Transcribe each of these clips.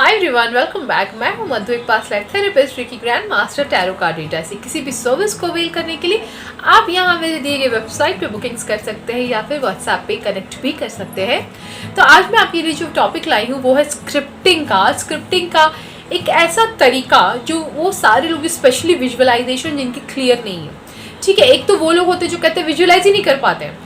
Hi everyone, welcome back. मैं हूं मधु, एक पास्ट लाइफ थेरेपिस्ट, की grand master tarot card reader. से किसी भी सर्विस को अवेल करने के लिए आप यहां मेरे दिए गए वेबसाइट पे बुकिंग्स कर सकते हैं या फिर व्हाट्सएप पे कनेक्ट भी कर सकते हैं। तो आज मैं आपके लिए जो टॉपिक लाई हूँ वो है स्क्रिप्टिंग का एक ऐसा तरीका जो वो सारे लोग, स्पेशली विजुअलाइजेशन जिनकी क्लियर नहीं है। ठीक है, एक तो वो लोग होते हैं जो कहते हैं विजुअलाइज ही नहीं कर पाते हैं,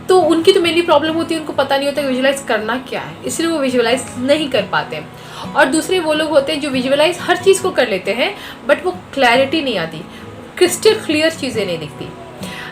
तो उनकी तो मेनली प्रॉब्लम होती है, उनको पता नहीं होता कि विजुअलाइज करना क्या है, इसलिए वो विजुअलाइज नहीं कर पाते हैं। और दूसरे वो लोग होते हैं जो विजुअलाइज हर चीज़ को कर लेते हैं बट वो क्लैरिटी नहीं आती, क्रिस्टल क्लियर चीज़ें नहीं दिखती।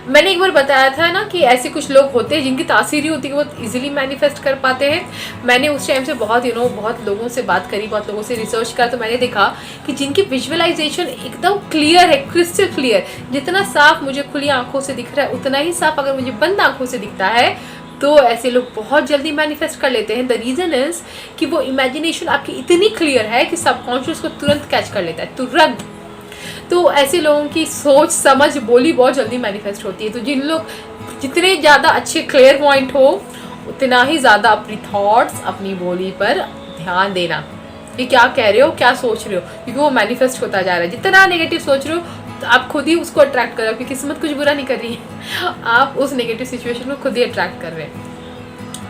मैंने एक बार बताया था ना कि ऐसे कुछ लोग होते हैं जिनकी तासीर होती है, वो इजीली मैनिफेस्ट कर पाते हैं। मैंने उस टाइम से बहुत बहुत लोगों से बात करी, बहुत लोगों से रिसर्च करा, तो मैंने देखा कि जिनकी विजुअलाइजेशन एकदम क्लियर है, क्रिस्टल क्लियर, जितना साफ मुझे खुली आंखों से दिख रहा है उतना ही साफ अगर मुझे बंद आंखों से दिखता है, तो ऐसे लोग बहुत जल्दी मैनिफेस्ट कर लेते हैं। द रीज़न इज़ कि वो इमेजिनेशन आपकी इतनी क्लियर है कि सबकॉन्शियस को तुरंत कैच कर लेता है, तुरंत। तो ऐसे लोगों की सोच समझ बोली बहुत जल्दी मैनिफेस्ट होती है। तो जिन लोग जितने ज़्यादा अच्छे क्लियर पॉइंट हो, उतना ही ज़्यादा अपनी थॉट्स, अपनी बोली पर ध्यान देना कि क्या कह रहे हो, क्या सोच रहे हो, क्योंकि वो मैनिफेस्ट होता जा रहा है। जितना नेगेटिव सोच रहे हो तो आप खुद ही उसको अट्रैक्ट कर रहे हो, क्योंकि किस्मत कुछ बुरा नहीं कर रही है, आप उस नेगेटिव सिचुएशन को खुद ही अट्रैक्ट कर रहे हैं।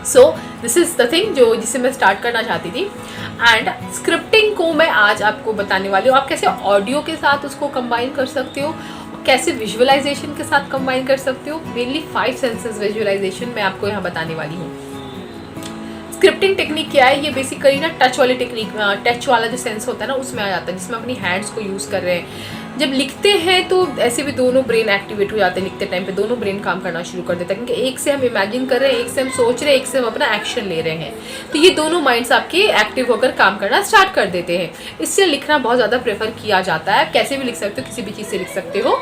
So this is the thing जिससे मैं स्टार्ट करना चाहती थी। एंड स्क्रिप्टिंग को मैं आज आपको बताने वाली हूँ। आप कैसे ऑडियो के साथ उसको कंबाइन कर सकते हो, कैसे विजुअलाइजेशन के साथ कंबाइन कर सकते हो। मेनली 5 सेंसेस विजुअलाइजेशन मैं आपको यहाँ बताने वाली हूँ। स्क्रिप्टिंग टेक्निक क्या है, ये बेसिकली ना टच वाली टेक्निक, टच वाला जो सेंस होता है ना उसमें आ जाता है, जिसमें अपनी हैंड्स को यूज़ कर रहे हैं। जब लिखते हैं तो ऐसे भी दोनों ब्रेन एक्टिवेट हो जाते हैं, लिखते टाइम पे दोनों ब्रेन काम करना शुरू कर देता है, क्योंकि एक से हम इमेजिन कर रहे हैं, एक से हम सोच रहे हैं, एक से हम अपना एक्शन ले रहे हैं। तो ये दोनों माइंड्स आपके एक्टिव होकर काम करना स्टार्ट कर देते हैं। इससे लिखना बहुत ज़्यादा प्रेफर किया जाता है। कैसे भी लिख सकते हो, किसी भी चीज़ से लिख सकते हो।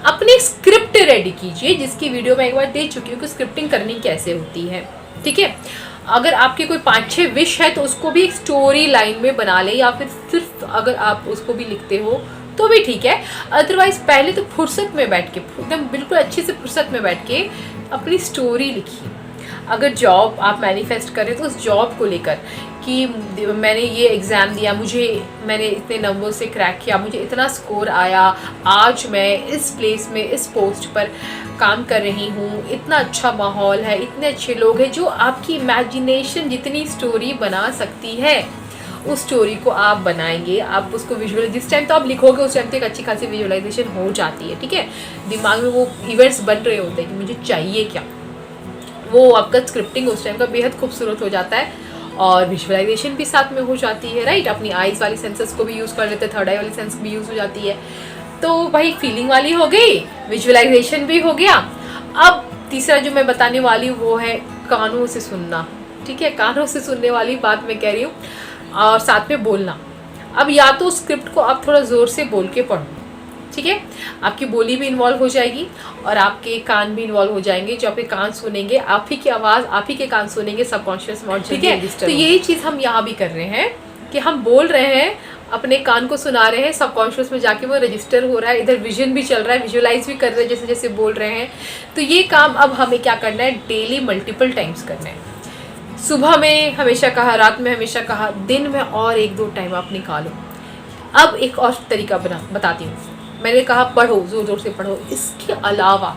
अपनी स्क्रिप्ट रेडी कीजिए, जिसकी वीडियो मैं एक बार दे चुकी हूँ कि स्क्रिप्टिंग करनी कैसे होती है। ठीक है, अगर आपके कोई 5-6 विश है तो उसको भी एक स्टोरी लाइन में बना ले, या फिर सिर्फ अगर आप उसको भी लिखते हो तो भी ठीक है। अदरवाइज पहले तो फुर्सत में बैठ के, एकदम बिल्कुल अच्छे से फुर्सत में बैठ के अपनी स्टोरी लिखिए। अगर जॉब आप मैनिफेस्ट करें तो उस जॉब को लेकर कि मैंने ये एग्ज़ाम दिया, मैंने इतने नंबर से क्रैक किया, मुझे इतना स्कोर आया, आज मैं इस प्लेस में इस पोस्ट पर काम कर रही हूँ, इतना अच्छा माहौल है, इतने अच्छे लोग हैं। जो आपकी इमेजिनेशन जितनी स्टोरी बना सकती है उस स्टोरी को आप बनाएंगे। आप उसको विजुअल, जिस टाइम तो आप लिखोगे उस टाइम तो एक अच्छी खासी विजुअलाइजेशन हो जाती है। ठीक है, दिमाग में वो इवेंट्स बन रहे होते हैं कि मुझे चाहिए क्या, वो आपका स्क्रिप्टिंग उस टाइम का बेहद खूबसूरत हो जाता है। और विजुअलाइजेशन भी साथ में हो जाती है, राइट। अपनी आइज़ वाली सेंसेस को भी यूज़ कर लेते हैं, थर्ड आई वाली सेंस भी यूज़ हो जाती है। तो भाई फीलिंग वाली हो गई, विजुअलाइजेशन भी हो गया। अब तीसरा जो मैं बताने वाली हूँ वो है कानों से सुनना। ठीक है, कानों से सुनने वाली बात मैं कह रही हूँ, और साथ में बोलना। अब या तो स्क्रिप्ट को आप थोड़ा ज़ोर से बोल के पढ़ो, ठीक है, आपकी बोली भी इन्वॉल्व हो जाएगी और आपके कान भी इन्वॉल्व हो जाएंगे। जो आपके कान सुनेंगे, आप ही की आवाज़, आप ही के कान सुनेंगे सबकॉन्शियस माइंड। ठीक है, तो यही चीज़ हम यहाँ भी कर रहे हैं कि हम बोल रहे हैं, अपने कान को सुना रहे हैं, सबकॉन्शियस में जाके वो रजिस्टर हो रहा है, इधर विजन भी चल रहा है, विजुअलाइज भी कर रहे हैं जैसे जैसे बोल रहे हैं। तो ये काम अब हमें क्या करना है, डेली मल्टीपल टाइम्स करना है। सुबह में हमेशा कहा, रात में हमेशा कहा, दिन में और 1-2 टाइम आप निकालो। अब एक और तरीका बताती हूँ। मैंने कहा पढ़ो, ज़ोर ज़ोर से पढ़ो। इसके अलावा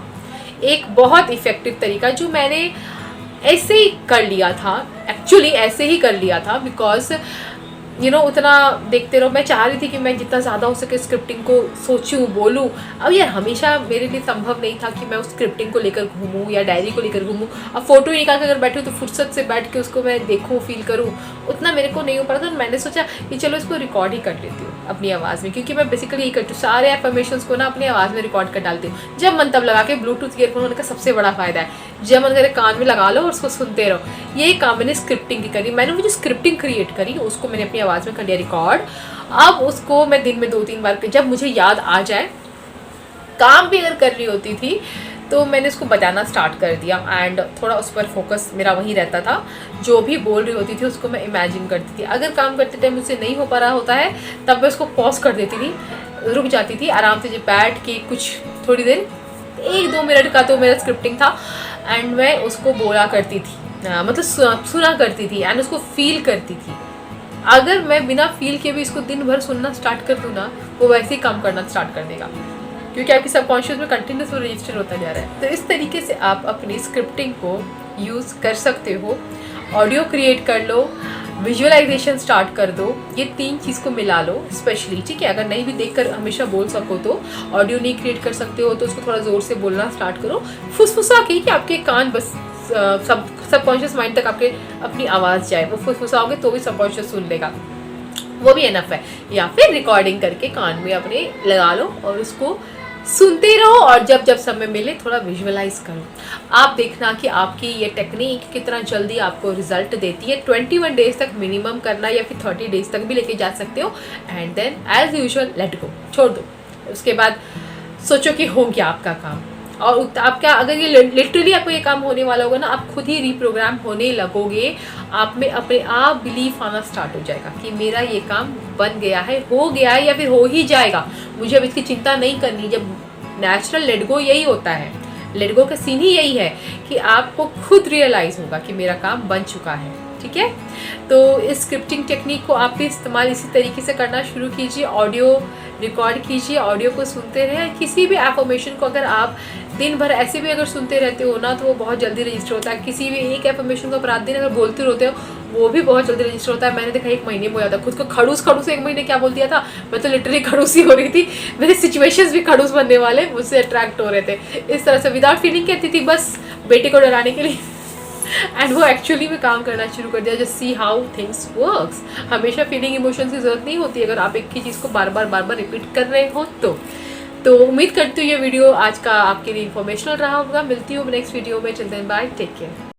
एक बहुत इफ़ेक्टिव तरीका जो मैंने ऐसे ही कर लिया था, एक्चुअली ऐसे ही कर लिया था, बिकॉज उतना देखते रहो। मैं चाह रही थी कि मैं जितना ज़्यादा हो सके स्क्रिप्टिंग को सोचूं, बोलूं। अब यार हमेशा मेरे लिए संभव नहीं था कि मैं उस स्क्रिप्टिंग को लेकर घूमूं या डायरी को लेकर घूमूं। अब फ़ोटो ही निकाल कर अगर बैठूं तो फुर्सत से बैठ के उसको मैं देखूं, फील करूं, उतना मेरे को नहीं हो पा रहा था। मैंने सोचा कि चलो इसको रिकॉर्ड ही कर लेती हूँ अपनी आवाज़ में, क्योंकि मैं बेसिकली यही करती हूँ, सारे एफर्मेशंस को ना अपनी आवाज़ में रिकॉर्ड कर डालती हूँ। जब मन तब लगा के ब्लूटूथ ईयरफोन होने का सबसे बड़ा फ़ायदा है, जब मन करे कान में लगा लो और उसको सुनते रहो। यही काम मैंने स्क्रिप्टिंग की करी। मैंने वो जो स्क्रिप्टिंग क्रिएट करी उसको मैंने अपनी आवाज़ में कर लिया रिकॉर्ड। अब उसको मैं दिन में 2-3 बार, जब मुझे याद आ जाए, काम भी अगर कर रही होती थी तो मैंने उसको बजाना स्टार्ट कर दिया। एंड थोड़ा उस पर फोकस मेरा वहीं रहता था, जो भी बोल रही होती थी उसको मैं इमेजिन करती थी। अगर काम करते टाइम मुझसे नहीं हो पा रहा होता है तब मैं उसको पॉज कर देती थी, रुक जाती थी, आराम से जब बैठ के कुछ थोड़ी देर, 1-2 मिनट का तो मेरा स्क्रिप्टिंग था, एंड मैं उसको बोला करती थी, मतलब सुना करती थी एंड उसको फील करती थी। अगर मैं बिना फील के भी इसको दिन भर सुनना स्टार्ट कर दूँ ना, वो वैसे ही काम करना स्टार्ट कर देगा, क्योंकि आपके सबकॉन्शियस में कंटिन्यूस रजिस्टर होता जा रहा है। तो इस तरीके से आप अपनी स्क्रिप्टिंग को यूज़ कर सकते हो। ऑडियो क्रिएट कर लो, विजुअलाइजेशन स्टार्ट कर दो, ये 3 चीज़ को मिला लो स्पेशली, ठीक है। अगर नहीं भी देखकर हमेशा बोल सको तो ऑडियो नहीं क्रिएट कर सकते हो तो उसको थोड़ा ज़ोर से बोलना स्टार्ट करो, फुसफुसा के, कि आपके कान बस सबकॉन्शियस माइंड तक आपके अपनी आवाज़ जाए। वो फुसफुसाओगे तो भी सबकॉन्शियस सुन लेगा, वो भी एनफ है। या फिर रिकॉर्डिंग करके कान में अपने लगा लो और उसको सुनते रहो, और जब जब समय मिले थोड़ा विजुअलाइज करो। आप देखना कि आपकी ये टेक्निक कितना जल्दी आपको रिजल्ट देती है। 21 डेज तक मिनिमम करना, या फिर 30 डेज तक भी लेके जा सकते हो। And then as usual let go, छोड़ दो। उसके बाद सोचो कि हो गया आपका काम, और आपका अगर ये लिटरली आपको ये काम होने वाला होगा ना, आप खुद ही रिप्रोग्राम होने लगोगे। आप में अपने आप बिलीफ आना स्टार्ट हो जाएगा कि मेरा ये काम बन गया है, हो गया है, या फिर हो ही जाएगा, मुझे अब इसकी चिंता नहीं करनी। जब नेचुरल लेट गो यही होता है, लेट गो का सीन ही यही है कि आपको खुद रियलाइज़ होगा कि मेरा काम बन चुका है, ठीक है। तो इस स्क्रिप्टिंग टेक्निक को आप भी इस्तेमाल इसी तरीके से करना शुरू कीजिए। ऑडियो रिकॉर्ड कीजिए, ऑडियो को सुनते रहें। किसी भी एफर्मेशन को अगर आप दिन भर ऐसे भी अगर सुनते रहते हो ना, तो वो बहुत जल्दी रजिस्टर होता है। किसी भी एक एफर्मेशन को आप रात दिन अगर बोलते रहते हो, वो भी बहुत जल्दी रजिस्टर होता है। मैंने देखा 1 महीने में हो जाता है। खुद को खड़ूस 1 महीने क्या बोल दिया था, मैं तो लिटरली खड़ूस ही हो रही थी। मेरे सिचुएशंस भी खड़ूस बनने वाले मुझसे अट्रैक्ट हो रहे थे इस तरह से, विदाउट फीलिंग कहती थी, बस बेटे को डराने के लिए। एंड वो एक्चुअली में काम करना शुरू कर दिया। Just see how things works. हमेशा फीलिंग इमोशंस की जरूरत नहीं होती अगर आप एक ही चीज़ को बार बार रिपीट कर रहे हो तो उम्मीद करती हूँ ये वीडियो आज का आपके लिए इन्फॉर्मेशनल रहा होगा। मिलती हूँ नेक्स्ट वीडियो में। चलते हैं, बाय, टेक केयर।